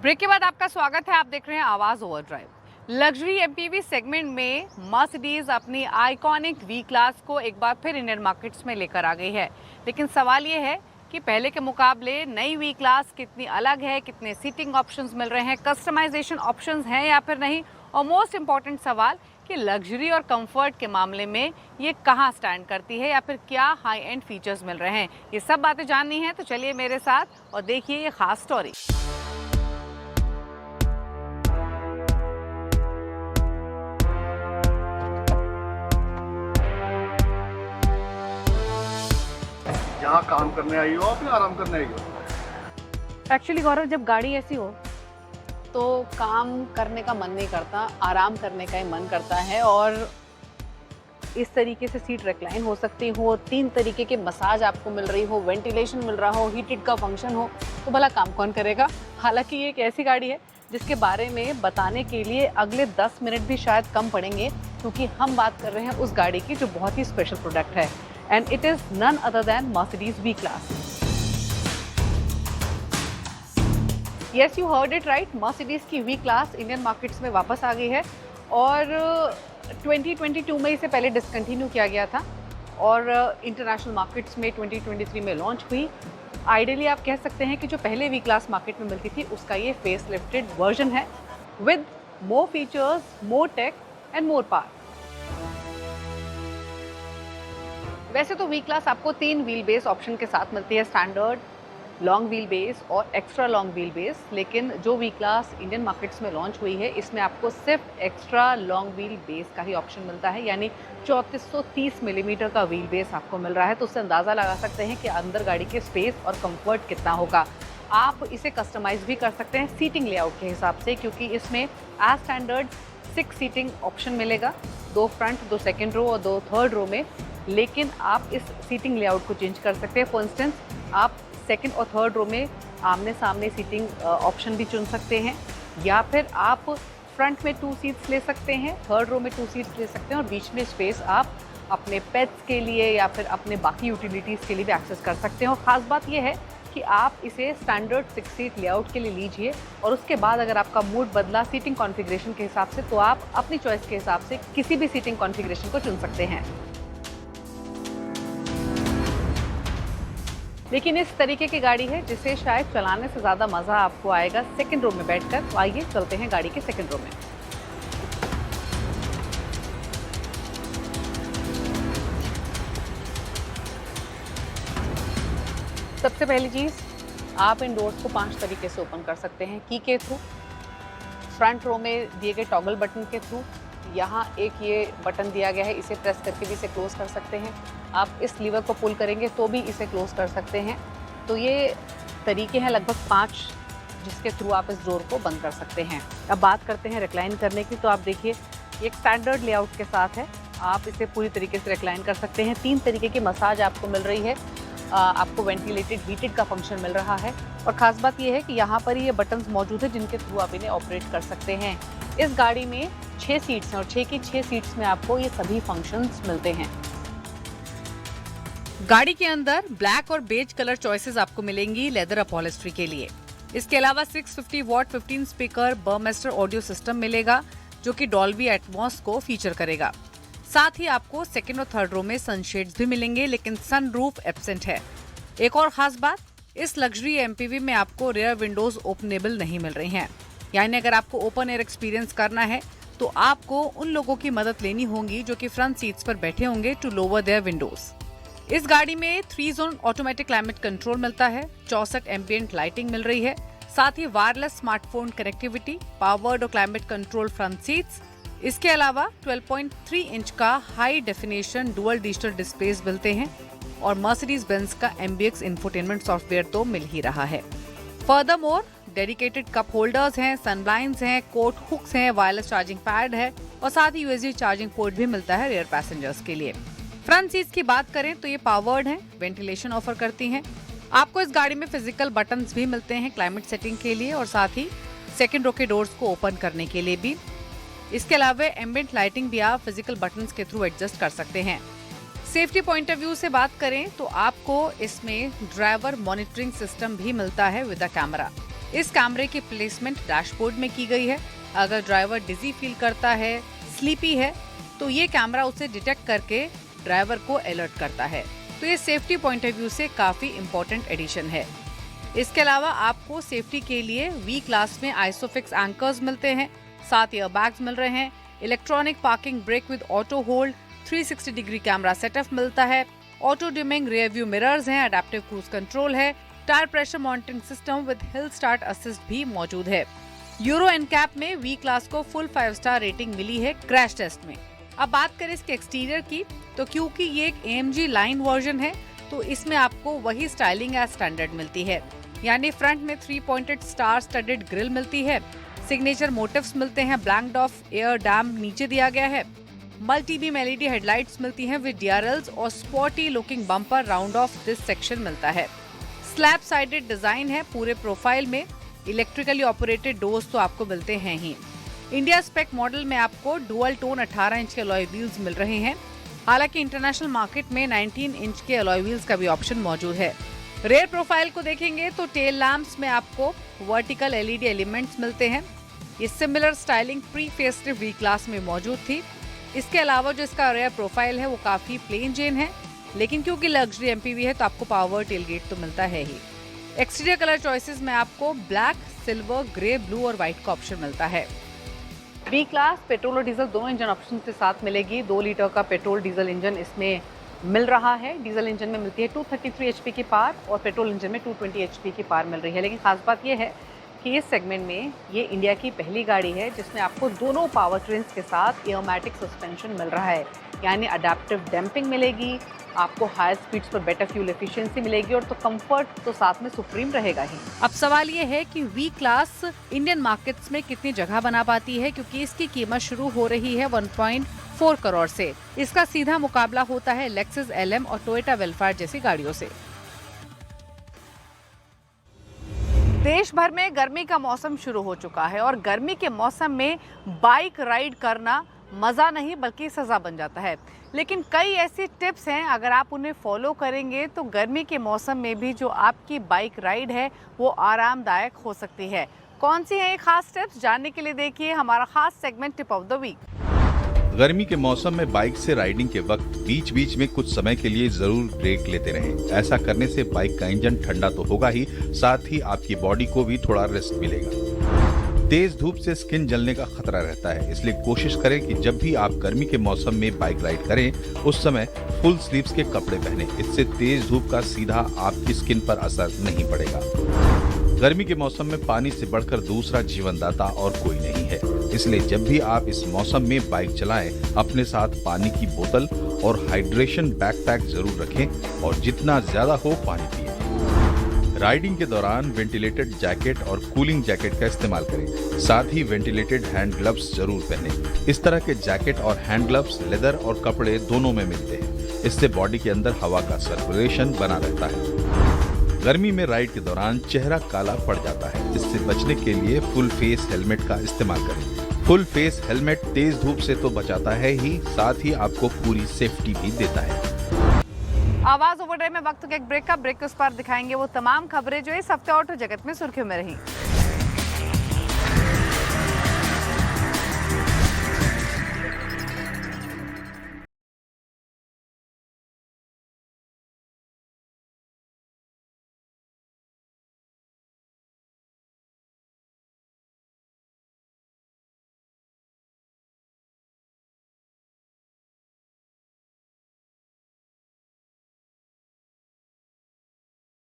Break के बाद आपका स्वागत है। आप देख रहे हैं आवाज ओवरड्राइव। लग्जरी एमपीवी सेगमेंट में मर्सिडीज अपनी आइकॉनिक वी क्लास को एक बार फिर इंडियन मार्केट्स में लेकर आ गई है। लेकिन सवाल ये है कि पहले के मुकाबले नई वी क्लास कितनी अलग है, कितने सीटिंग ऑप्शंस मिल रहे हैं, कस्टमाइजेशन ऑप्शंस हैं या फिर नहीं, और मोस्ट इंपॉर्टेंट सवाल कि लग्जरी और कंफर्ट के मामले में ये कहाँ स्टैंड करती है या फिर क्या हाई एंड फीचर्स मिल रहे हैं। ये सब बातें जाननी है तो चलिए मेरे साथ और देखिए ये खास स्टोरी। यहाँ काम करने आई हो आप या आराम करने आई हो? एक्चुअली गौरव, जब गाड़ी ऐसी हो तो काम करने का मन नहीं करता, आराम करने का ही मन करता है। और इस तरीके से सीट रिक्लाइन हो सकती हो, 3 तरीके के मसाज आपको मिल रही हो, वेंटिलेशन मिल रहा हो, हीटेड का फंक्शन हो, तो भला काम कौन करेगा। हालांकि ये एक ऐसी गाड़ी है जिसके बारे में बताने के लिए अगले 10 मिनट भी शायद कम पड़ेंगे, क्योंकि हम बात कर रहे हैं उस गाड़ी की जो बहुत ही स्पेशल प्रोडक्ट है, and it is none other than Mercedes V class. Yes, you heard it right, Mercedes की वी क्लास इंडियन मार्केट्स में वापस आ गई है और 2022 में इसे पहले डिसकंटिन्यू किया गया था और इंटरनेशनल मार्केट्स में 2023 में लॉन्च हुई। आइडियली आप कह सकते हैं कि जो पहले वी क्लास मार्केट में मिलती थी उसका ये फेस लिफ्टेड वर्जन है with more features, more tech and more power. वैसे तो वी क्लास आपको 3 व्हील बेस ऑप्शन के साथ मिलती है, स्टैंडर्ड, लॉन्ग व्हील बेस और एक्स्ट्रा लॉन्ग व्हील बेस। लेकिन जो वी क्लास इंडियन मार्केट्स में लॉन्च हुई है इसमें आपको सिर्फ एक्स्ट्रा लॉन्ग व्हील बेस का ही ऑप्शन मिलता है, यानी 3430 मिलीमीटर का व्हील बेस आपको मिल रहा है। तो उससे अंदाज़ा लगा सकते हैं कि अंदर गाड़ी के स्पेस और कंफर्ट कितना होगा। आप इसे कस्टमाइज़ भी कर सकते हैं सीटिंग लेआउट के हिसाब से, क्योंकि इसमें एज स्टैंडर्ड 6 सीटिंग ऑप्शन मिलेगा, 2 फ्रंट, 2 सेकेंड रो और 2 थर्ड रो में। लेकिन आप इस सीटिंग लेआउट को चेंज कर सकते हैं। फॉर इंस्टेंस, आप सेकंड और थर्ड रो में आमने सामने सीटिंग ऑप्शन भी चुन सकते हैं, या फिर आप फ्रंट में 2 सीट्स ले सकते हैं, थर्ड रो में 2 सीट्स ले सकते हैं और बीच में स्पेस आप अपने पेट्स के लिए या फिर अपने बाकी यूटिलिटीज़ के लिए भी एक्सेस कर सकते हैं। और ख़ास बात यह है कि आप इसे स्टैंडर्ड 6 सीट लेआउट के लिए लीजिए और उसके बाद अगर आपका मूड बदला सीटिंग कॉन्फ़िगरेशन के हिसाब से तो आप अपनी चॉइस के हिसाब से किसी भी सीटिंग कॉन्फ़िगरेशन को चुन सकते हैं। लेकिन इस तरीके की गाड़ी है जिसे शायद चलाने से ज़्यादा मज़ा आपको आएगा सेकंड रो में बैठकर। तो आइए चलते हैं गाड़ी के सेकंड रो में। सबसे पहली चीज़, आप इन डोर्स को 5 तरीके से ओपन कर सकते हैं। की के थ्रू, फ्रंट रो में दिए गए टॉगल बटन के थ्रू, यहाँ एक ये बटन दिया गया है, इसे प्रेस करके भी इसे क्लोज़ कर सकते हैं। आप इस लीवर को पुल करेंगे तो भी इसे क्लोज़ कर सकते हैं। तो ये तरीके हैं लगभग 5 जिसके थ्रू आप इस डोर को बंद कर सकते हैं। अब बात करते हैं रिक्लाइन करने की। तो आप देखिए ये एक स्टैंडर्ड लेआउट के साथ है, आप इसे पूरी तरीके से रिक्लाइन कर सकते हैं। 3 तरीके की मसाज आपको मिल रही है, आपको वेंटिलेटेड हीटेड का फंक्शन मिल रहा है और ख़ास बात यह है कि यहाँ पर ये बटन्स मौजूद है जिनके थ्रू आप इन्हें ऑपरेट कर सकते हैं। इस गाड़ी में 6 सीट्स हैं और 6 की 6 सीट्स में आपको ये सभी फंक्शंस मिलते हैं। गाड़ी के अंदर ब्लैक और बेज कलर चॉइसेस आपको मिलेंगी लेदर अपॉलिस्ट्री के लिए। इसके अलावा 650 what 15 speaker Burmester audio system मिलेगा जो कि डॉल्बी एटमॉस को फीचर करेगा। साथ ही आपको सेकंड और थर्ड रो में सनशेड्स भी मिलेंगे, लेकिन सनरूफ एब्सेंट है। एक और खास बात, इस लग्जरी एमपीवी में आपको रियर विंडोज ओपनेबल नहीं मिल रही हैं, यानी अगर आपको ओपन एयर एक्सपीरियंस करना है तो आपको उन लोगों की मदद लेनी होगी जो कि फ्रंट सीट्स पर बैठे होंगे टू लोअर देयर विंडोज। इस गाड़ी में 3 जोन ऑटोमेटिक क्लाइमेट कंट्रोल मिलता है, 64 एम्बिएंट लाइटिंग मिल रही है, साथ ही वायरलेस स्मार्टफोन कनेक्टिविटी, पावर्ड और क्लाइमेट कंट्रोल फ्रंट सीट्स। इसके अलावा 12.3 इंच का high definition dual digital displace मिलते हैं और मर्सिडीज बेंज का MBX इंफोटेनमेंट सॉफ्टवेयर तो मिल ही रहा है। फर्दरमोर डेडिकेटेड कप होल्डर्स हैं, सनब्लाइंड्स हैं, कोट हुक्स हैं, वायरलेस चार्जिंग पैड है और साथ ही USB चार्जिंग पोर्ट भी मिलता है रियर पैसेंजर्स के लिए। फ्रंट सीट्स की बात करें तो ये पावर्ड हैं, वेंटिलेशन ऑफर करती हैं। आपको इस गाड़ी में फिजिकल बटन्स भी मिलते हैं क्लाइमेट सेटिंग के लिए और साथ ही सेकंड रो के डोर्स को ओपन करने के लिए भी। इसके अलावा एम्बिएंट लाइटिंग भी आप फिजिकल बटन्स के थ्रू एडजस्ट कर सकते हैं। सेफ्टी पॉइंट ऑफ व्यू से बात करें तो आपको इसमें ड्राइवर मॉनिटरिंग सिस्टम भी मिलता है विद अ कैमरा। इस कैमरे की प्लेसमेंट डैशबोर्ड में की गई है। अगर ड्राइवर डिजी फील करता है, स्लीपी है, तो ये कैमरा उसे डिटेक्ट करके ड्राइवर को अलर्ट करता है। तो ये सेफ्टी पॉइंट ऑफ व्यू से काफी इंपॉर्टेंट एडिशन है। इसके अलावा आपको सेफ्टी के लिए वी क्लास में आइसोफिक्स एंकर्स मिलते हैं, साथ एयरबैग्स मिल रहे हैं, electronic parking brake with auto hold, 360 degree camera setup मिलता है, auto dimming rear view mirrors हैं, अडैप्टिव क्रूज कंट्रोल है, tyre pressure monitoring system with hill start assist भी मौजूद है। यूरो एनकैप में वी क्लास को फुल 5 स्टार रेटिंग मिली है क्रैश टेस्ट में। अब बात करें इसके एक्सटीरियर की, तो क्योंकि ये एक AMG लाइन वर्जन है, तो इसमें आपको वही स्टाइलिंग एज स्टैंडर्ड मिलती है। यानी फ्रंट में 3 पॉइंटेड स्टार स्टडेड ग्रिल मिलती है, सिग्नेचर मोटिव्स मिलते हैं, ब्लैंक्ड ऑफ एयर डैम नीचे दिया गया है, मल्टी बीम LED हेडलाइट्स मिलती हैं विद DRLs और spotty looking bumper round of this section मिलता है। स्लैब साइडेड डिजाइन है पूरे प्रोफाइल में, इलेक्ट्रिकली ऑपरेटेड डोर्स तो आपको मिलते हैं ही। इंडिया स्पेक मॉडल में आपको डुअल टोन 18 इंच के अलॉय व्हील्स मिल रहे हैं। हालांकि इंटरनेशनल मार्केट में 19 इंच के अलॉय व्हील्स का भी ऑप्शन मौजूद है। रेयर प्रोफाइल को देखेंगे तो टेल लैंप्स में आपको वर्टिकल LED एलिमेंट्स मिलते हैं। ये similar styling pre facelift V class में मौजूद थी। इसके अलावा जो इसका रेयर प्रोफाइल है वो काफी प्लेन जेन है, लेकिन क्योंकि लग्जरी MPV है तो आपको पावर टेलगेट तो मिलता है ही। एक्सटीरियर कलर चॉइसेस में आपको ब्लैक, सिल्वर, ग्रे, ब्लू और व्हाइट का ऑप्शन मिलता है। बी क्लास पेट्रोल और डीजल दोनों इंजन ऑप्शन के साथ मिलेगी। 2 लीटर का पेट्रोल डीजल इंजन इसमें मिल रहा है। डीजल इंजन में मिलती है 233 HP की पावर और पेट्रोल इंजन में 220 HP की पावर मिल रही है। लेकिन खास बात यह है कि इस सेगमेंट में ये इंडिया की पहली गाड़ी है जिसमें आपको दोनों पावर ट्रेन्स के साथ एयरमैटिक सस्पेंशन मिल रहा है। यानी अडैप्टिव डैम्पिंग मिलेगी, आपको हाई स्पीड्स पर बेटर फ्यूल एफिशिएंसी मिलेगी और तो कंफर्ट तो साथ में सुप्रीम रहेगा ही। अब सवाल ये है कि वी क्लास इंडियन मार्केट्स में कितनी जगह बना पाती है, क्योंकि इसकी कीमत शुरू हो रही है 1.4 करोड़ से। इसका सीधा मुकाबला होता है लेक्सस LM और टोयोटा वेलफायर जैसी गाड़ियों से। देश भर में गर्मी का मौसम शुरू हो चुका है और गर्मी के मौसम में बाइक राइड करना मज़ा नहीं बल्कि सज़ा बन जाता है। लेकिन कई ऐसी टिप्स हैं, अगर आप उन्हें फॉलो करेंगे तो गर्मी के मौसम में भी जो आपकी बाइक राइड है वो आरामदायक हो सकती है। कौन सी है ये खास टिप्स, जानने के लिए देखिए हमारा खास segment tip of the week. गर्मी के मौसम में बाइक से राइडिंग के वक्त बीच बीच में कुछ समय के लिए जरूर ब्रेक लेते रहें। ऐसा करने से बाइक का इंजन ठंडा तो होगा ही, साथ ही आपकी बॉडी को भी थोड़ा रेस्ट मिलेगा। तेज धूप से स्किन जलने का खतरा रहता है, इसलिए कोशिश करें कि जब भी आप गर्मी के मौसम में बाइक राइड करें उस समय फुल स्लीव्स के कपड़े पहनें। इससे तेज धूप का सीधा आपकी स्किन पर असर नहीं पड़ेगा। गर्मी के मौसम में पानी से बढ़कर दूसरा जीवनदाता और कोई नहीं है, इसलिए जब भी आप इस मौसम में बाइक चलाएं अपने साथ पानी की बोतल और हाइड्रेशन बैकपैक जरूर रखें और जितना ज्यादा हो पानी पिएं। राइडिंग के दौरान वेंटिलेटेड जैकेट और कूलिंग जैकेट का इस्तेमाल करें, साथ ही वेंटिलेटेड हैंड ग्लव्स जरूर पहनें। इस तरह के जैकेट और हैंड ग्लव्स लेदर और कपड़े दोनों में मिलते हैं, इससे बॉडी के अंदर हवा का सर्कुलेशन बना रहता है। गर्मी में राइड के दौरान चेहरा काला पड़ जाता है, इससे बचने के लिए फुल फेस हेलमेट का इस्तेमाल करें। फुल फेस हेलमेट तेज धूप से तो बचाता है ही, साथ ही आपको पूरी सेफ्टी भी देता है। आवाज ओवरड्राइव में वक्त एक ब्रेक का। ब्रेक के उस पार दिखाएंगे वो तमाम खबरें जो इस हफ्ते ऑटो जगत में सुर्खियों में रही।